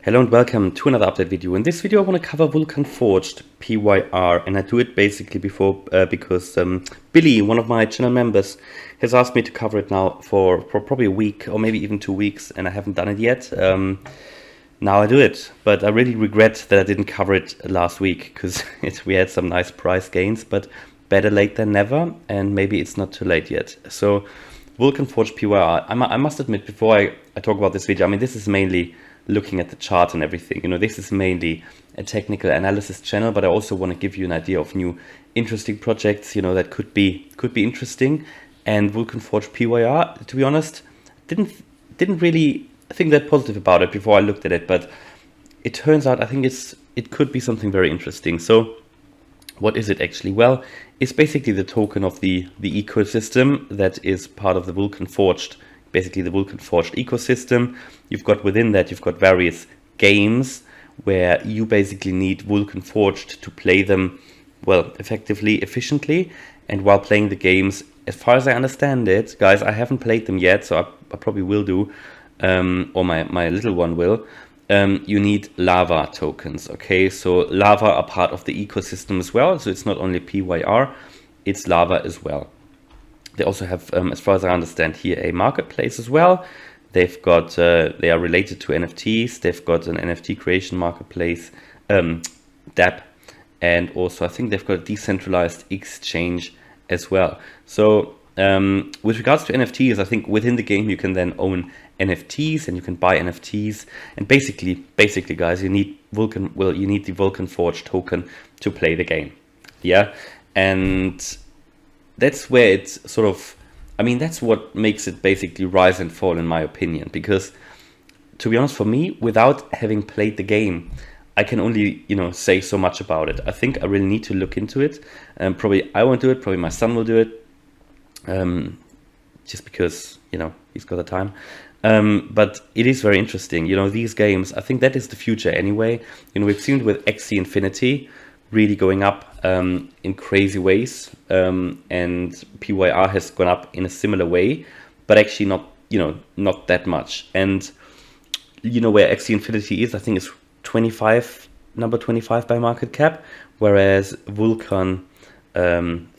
Hello and welcome to another update video. In this video I want to cover Vulcan Forged PYR, and I do it basically because Billy, one of my channel members, has asked me to cover it now for probably a week or maybe even 2 weeks, and I haven't done it yet. Now I do it, but I really regret that I didn't cover it last week because we had some nice price gains, but better late than never, and maybe it's not too late yet. So Vulcan Forged PYR, I must admit before I talk about this video, I mean this is mainly looking at the chart and everything. You know, this is mainly a technical analysis channel, but I also want to give you an idea of new interesting projects, you know, that could be interesting. And Vulcan Forged PYR, to be honest, didn't really think that positive about it before I looked at it, but it turns out I think it could be something very interesting. So what is it actually? Well, it's basically the token of the ecosystem that is part of the Vulcan Forged, basically the Vulcan Forged ecosystem. You've got within that, you've got various games where you basically need Vulcan Forged to play them, well, effectively, efficiently. And while playing the games, as far as I understand it, guys, I haven't played them yet, so I probably will do, or my little one will. You need lava tokens, okay? So lava are part of the ecosystem as well, so it's not only PYR, it's lava as well. They also have, as far as I understand here, a marketplace as well. They've got, they are related to NFTs. They've got an NFT creation marketplace, dApp, and also I think they've got a decentralized exchange as well. So with regards to NFTs, I think within the game you can then own NFTs and you can buy NFTs. And basically, guys, you need you need the Vulcan Forged token to play the game. Yeah, and that's where it's sort of, I mean, that's what makes it basically rise and fall in my opinion, because to be honest, for me, without having played the game, I can only, you know, say so much about it. I think I really need to look into it. Probably I won't do it, probably my son will do it, just because, you know, he's got the time. But it is very interesting, you know, these games, I think that is the future anyway. You know, we've seen it with Axie Infinity really going up in crazy ways, and PYR has gone up in a similar way, but actually not, you know, not that much. And you know where Axie Infinity is, I think it's number 25 by market cap, whereas Vulcan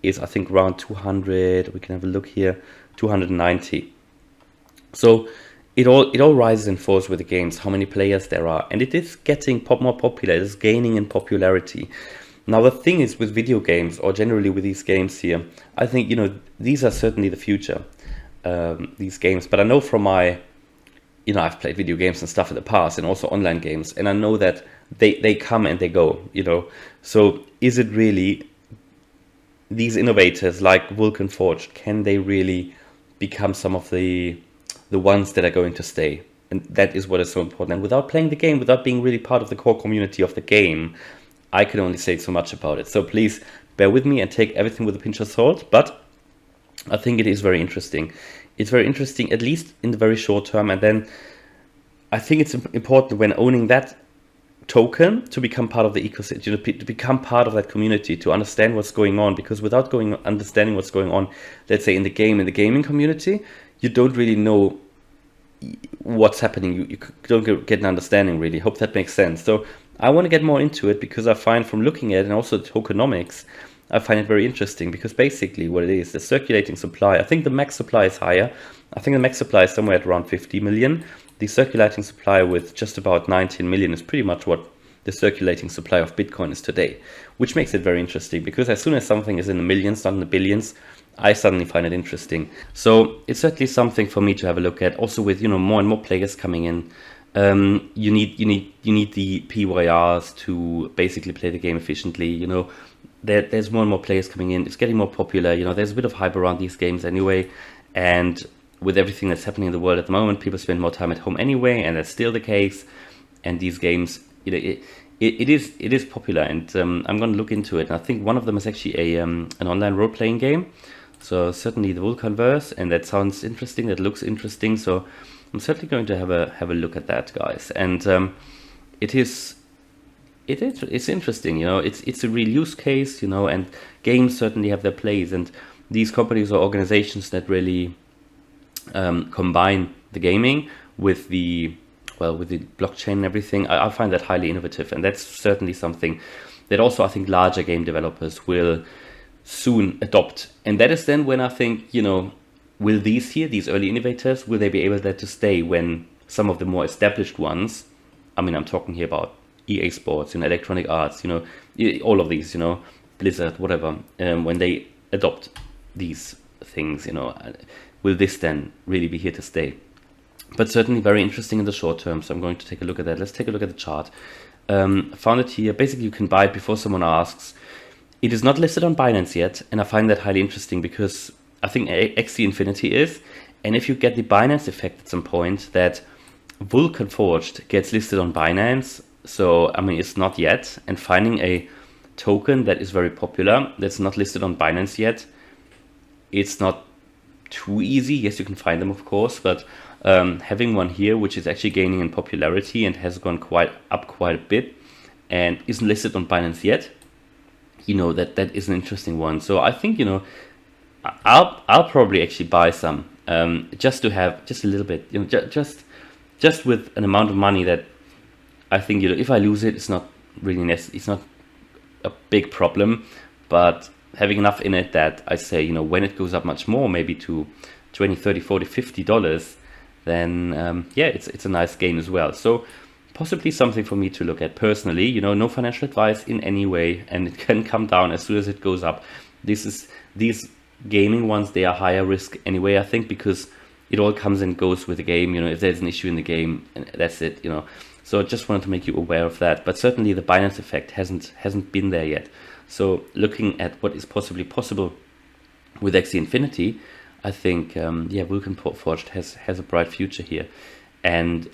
is, I think, around 200. We can have a look here, 290. So it all rises and falls with the games, how many players there are, and it is getting more popular. It is gaining in popularity. Now the thing is with video games, or generally with these games here, I think, you know, these are certainly the future, these games. But I know from my, you know, I've played video games and stuff in the past, and also online games, and I know that they come and they go, you know. So is it really these innovators like Vulcan Forged, can they really become some of the ones that are going to stay? And that is what is so important. And without playing the game, without being really part of the core community of the game, I can only say so much about it. So please bear with me and take everything with a pinch of salt. But I think it is very interesting. It's very interesting, at least in the very short term. And then I think it's important when owning that token to become part of the ecosystem, you know, to become part of that community, to understand what's going on. Because without understanding what's going on, let's say in the gaming community, you don't really know what's happening. You don't get an understanding, really. Hope that makes sense. So I want to get more into it, because I find from looking at it, and also tokenomics, I find it very interesting, because basically what it is, the circulating supply, I think the max supply is higher. I think the max supply is somewhere at around 50 million. The circulating supply with just about 19 million is pretty much what the circulating supply of Bitcoin is today, which makes it very interesting, because as soon as something is in the millions, not in the billions, I suddenly find it interesting. So it's certainly something for me to have a look at. Also with, you know, more and more players coming in, you need the PYRs to basically play the game efficiently. You know, there's more and more players coming in. It's getting more popular. You know, there's a bit of hype around these games anyway, and with everything that's happening in the world at the moment, people spend more time at home anyway, and that's still the case. And these games, you know, it is popular, and I'm going to look into it. And I think one of them is actually an online role-playing game. So certainly the Vulcanverse, and that sounds interesting. That looks interesting. So I'm certainly going to have a look at that, guys. And it's interesting. You know, it's a real use case. You know, and games certainly have their place. And these companies or organizations that really combine the gaming with the well, with the blockchain and everything, I find that highly innovative, and that's certainly something that also I think larger game developers will soon adopt. And that is then when I think, will these early innovators, will they be able to stay when some of the more established ones, I mean, I'm talking here about EA Sports, Electronic Arts, all of these, Blizzard, whatever, when they adopt these things, will this then really be here to stay? But certainly very interesting in the short term. So I'm going to take a look at that. Let's take a look at the chart. Found it here. Basically, you can buy it before someone asks. It is not listed on Binance yet, and I find that highly interesting because I think XC Infinity is. And if you get the Binance effect at some point, that Vulcan Forged gets listed on Binance. So, I mean, it's not yet. And finding a token that is very popular, that's not listed on Binance yet, it's not too easy. Yes, you can find them, of course, but having one here, which is actually gaining in popularity and has gone quite a bit and isn't listed on Binance yet, that is an interesting one. So I think, I'll probably actually buy some, just to have just a little bit, just with an amount of money that I think, if I lose it, it's not really it's not a big problem, but having enough in it that I say, when it goes up much more, maybe to 20, 30, 40, $50, then it's a nice gain as well. So possibly something for me to look at personally, no financial advice in any way, and it can come down as soon as it goes up. These gaming ones, they are higher risk anyway, I think, because it all comes and goes with the game. If there's an issue in the game, that's it. So I just wanted to make you aware of that. But certainly the Binance effect hasn't been there yet. So looking at what is possibly possible with XC Infinity, I think Vulcan Forged has a bright future here. And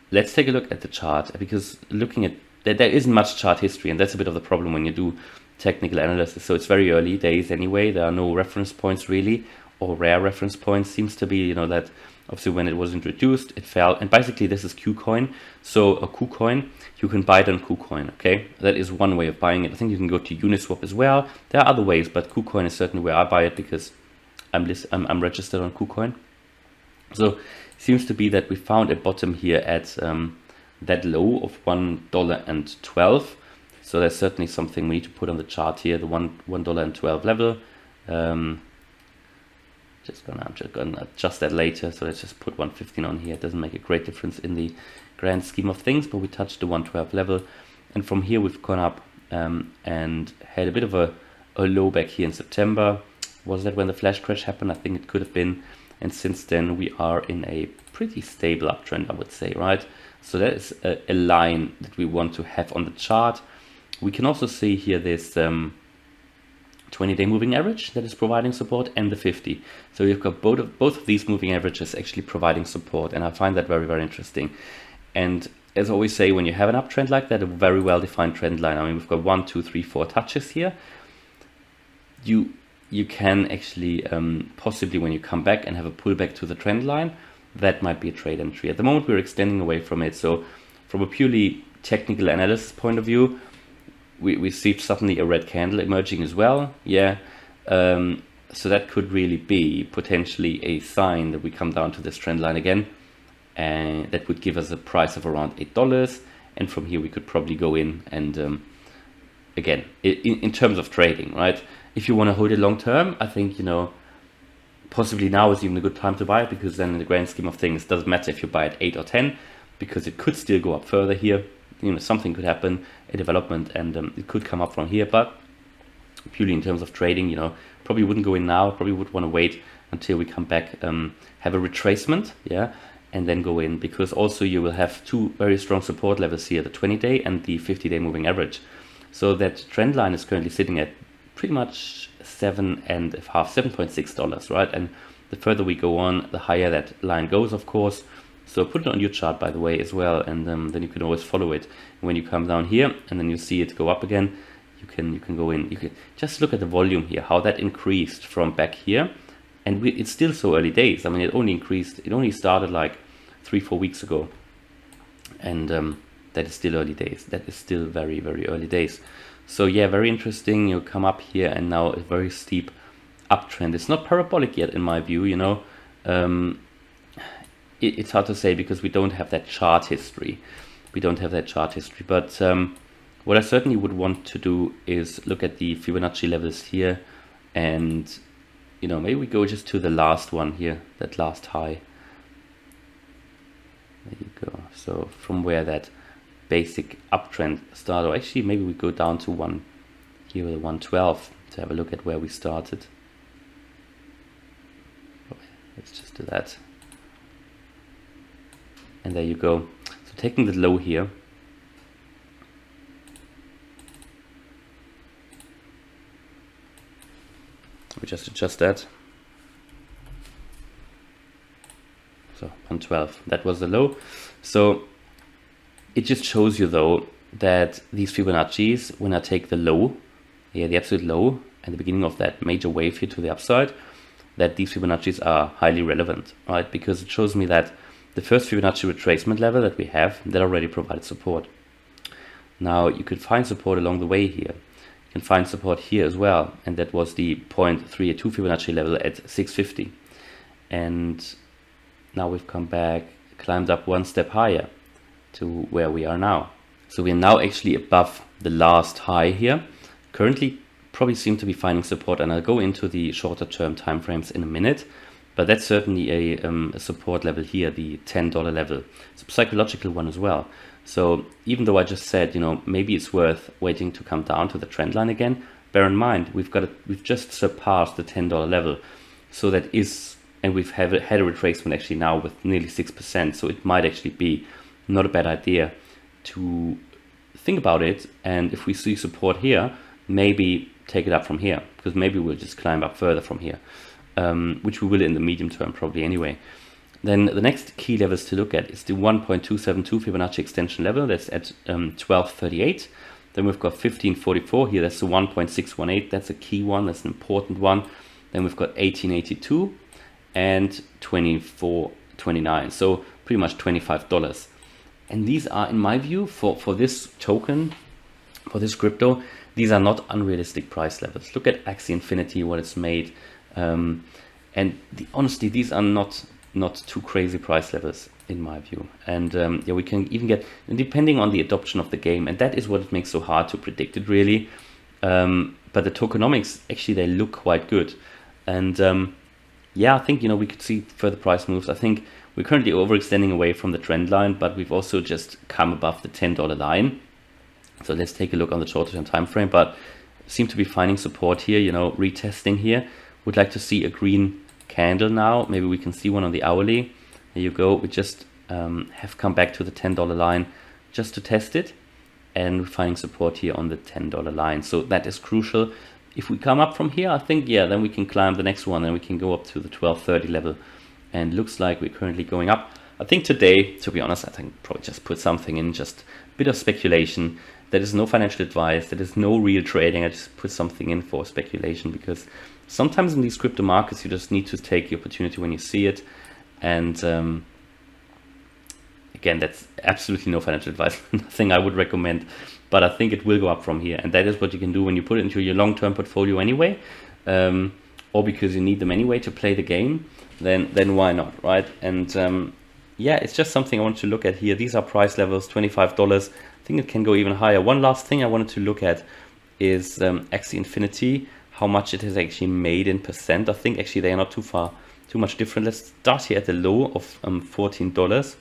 let's take a look at the chart, because looking at that, there isn't much chart history, and that's a bit of the problem when you do technical analysis. So it's very early days anyway. There are no reference points really, or rare reference points. Seems to be, that obviously when it was introduced, it fell. And basically this is KuCoin. So a KuCoin, you can buy it on KuCoin, okay? That is one way of buying it. I think you can go to Uniswap as well. There are other ways, but KuCoin is certainly where I buy it because I'm registered on KuCoin. So it seems to be that we found a bottom here at that low of $1.12. So there's certainly something we need to put on the chart here, the $1.12 level. I'm just gonna adjust that later. So let's just put 115 on here. It doesn't make a great difference in the grand scheme of things, but we touched the 112 level, and from here we've gone up and had a bit of a low back here in September. Was that when the flash crash happened? I think it could have been. And since then we are in a pretty stable uptrend, I would say, right? So that is a line that we want to have on the chart. We can also see here this 20-day moving average that is providing support, and the 50. So you've got both of these moving averages actually providing support, and I find that very, very interesting. And as I always say, when you have an uptrend like that, a very well-defined trend line, I mean, we've got 1, 2, 3, 4 touches here. You can actually possibly, when you come back and have a pullback to the trend line, that might be a trade entry. At the moment, we're extending away from it. So from a purely technical analysis point of view, we see suddenly a red candle emerging as well. So that could really be potentially a sign that we come down to this trend line again, and that would give us a price of around $8. And from here we could probably go in and again, in terms of trading, right? If you want to hold it long term, I think, possibly now is even a good time to buy it, because then in the grand scheme of things, it doesn't matter if you buy at 8 or 10, because it could still go up further here. Something could happen, a development, and it could come up from here. But purely in terms of trading, probably wouldn't go in now. Probably would want to wait until we come back, have a retracement, and then go in, because also you will have two very strong support levels here, the 20-day and the 50-day moving average. So that trend line is currently sitting at pretty much $7.6, right? And the further we go on, the higher that line goes, of course. So put it on your chart, by the way, as well, and then you can always follow it. When you come down here and then you see it go up again, you can go in. You can just look at the volume here, how that increased from back here, and it's still so early days. I mean, it only started like 3-4 weeks ago, and that is still early days. That is still very, very early days. So yeah, very interesting. You come up here and now a very steep uptrend. It's not parabolic yet in my view, it's hard to say because we don't have that chart history. But what I certainly would want to do is look at the Fibonacci levels here, and maybe we go just to the last one here, that last high. There you go. So from where that basic uptrend started, or actually maybe we go down to one here with a 112 to have a look at where we started. Let's just do that. And there you go. So taking the low here, we just adjust that. So 112, that was the low. So it just shows you though that these Fibonacci's, when I take the low, the absolute low at the beginning of that major wave here to the upside, that these Fibonacci's are highly relevant, right? Because it shows me that the first Fibonacci retracement level that we have, that already provided support. Now you could find support along the way here. You can find support here as well, and that was the 0.382 Fibonacci level at 650. And now we've come back, climbed up one step higher to where we are now. So we are now actually above the last high here. Currently probably seem to be finding support, and I'll go into the shorter term timeframes in a minute, but that's certainly a support level here, the $10 level. It's a psychological one as well. So even though I just said, maybe it's worth waiting to come down to the trend line again, bear in mind we've just surpassed the $10 level. So that is, and we've had a retracement actually now with nearly 6%. So it might actually be not a bad idea to think about it. And if we see support here, maybe take it up from here, because maybe we'll just climb up further from here, which we will in the medium term probably anyway. Then the next key levels to look at is the 1.272 Fibonacci extension level. That's at 1238. Then we've got 1544 here. That's the 1.618. That's a key one. That's an important one. Then we've got 1882 and 2429. So pretty much $25. And these are, in my view, for this token, for this crypto, these are not unrealistic price levels. Look at Axie Infinity, what it's made. And honestly, these are not too crazy price levels in my view. And we can even get, depending on the adoption of the game, and that is what it makes so hard to predict it really. But the tokenomics, actually, they look quite good. And I think, we could see further price moves. I think we're currently overextending away from the trend line, but we've also just come above the $10 line. So let's take a look on the shorter term time frame, but seem to be finding support here, retesting here. Would like to see a green candle now. Maybe we can see one on the hourly. There you go. We just have come back to the $10 line just to test it, and we're finding support here on the $10 line. So that is crucial. If we come up from here, I think, then we can climb the next one, and we can go up to the 1230 level. And looks like we're currently going up. I think today, to be honest, I think probably just put something in, just a bit of speculation. There is no financial advice. There is no real trading. I just put something in for speculation, because sometimes in these crypto markets, you just need to take the opportunity when you see it. And again, that's absolutely no financial advice. Nothing I would recommend, but I think it will go up from here. And that is what you can do when you put it into your long-term portfolio anyway, or because you need them anyway to play the game. Then why not, right? And it's just something I want to look at here. These are price levels, $25. I think it can go even higher. One last thing I wanted to look at is Axie Infinity, how much it has actually made in percent. I think actually they are not too much different. Let's start here at the low of $14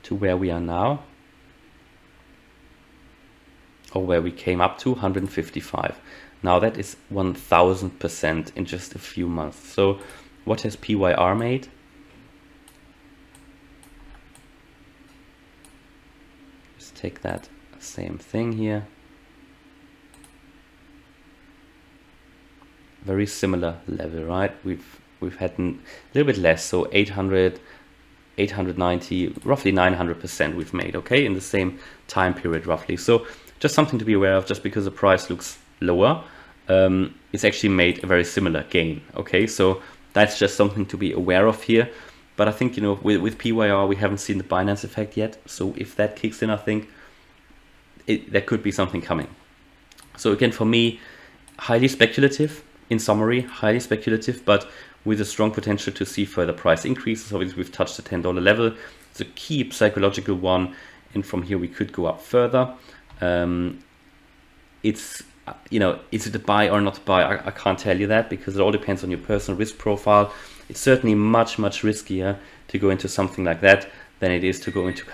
to where we are now, or where we came up to 155. Now that is 1000% in just a few months. So what has PYR made? Just take that same thing here. Very similar level, right? We've had a little bit less, so 800, 890, roughly 900% we've made, okay, in the same time period roughly. So just something to be aware of. Just because the price looks lower, it's actually made a very similar gain, okay? So that's just something to be aware of here. But I think, with PYR, we haven't seen the Binance effect yet. So if that kicks in, I think there could be something coming. So again, for me, highly speculative. In summary, highly speculative, but with a strong potential to see further price increases. Obviously, we've touched the $10 level. It's a key psychological one, and from here we could go up further. It's, you know, is it a buy or not a buy? I can't tell you that, because it all depends on your personal risk profile. It's certainly much riskier to go into something like that than it is to go into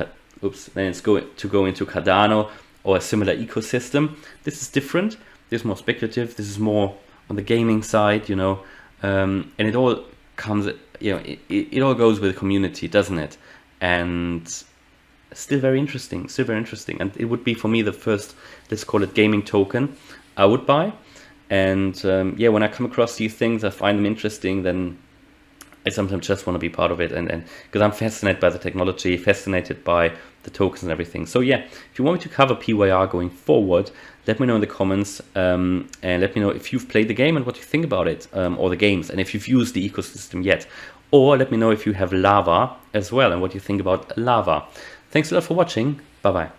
Cardano or a similar ecosystem. This is different. This is more speculative. This is more on the gaming side, you know, and it all comes, you know, it all goes with the community, doesn't it? And still very interesting, and it would be for me the first, let's call it, gaming token I would buy. And yeah, when I come across these things, I find them interesting, then I sometimes just want to be part of it, and because I'm fascinated by the technology, fascinated by the tokens and everything. So yeah, if you want me to cover PYR going forward, let me know in the comments, and let me know if you've played the game and what you think about it, or the games, and if you've used the ecosystem yet. Or let me know if you have Lava as well and what you think about Lava. Thanks a lot for watching. Bye bye.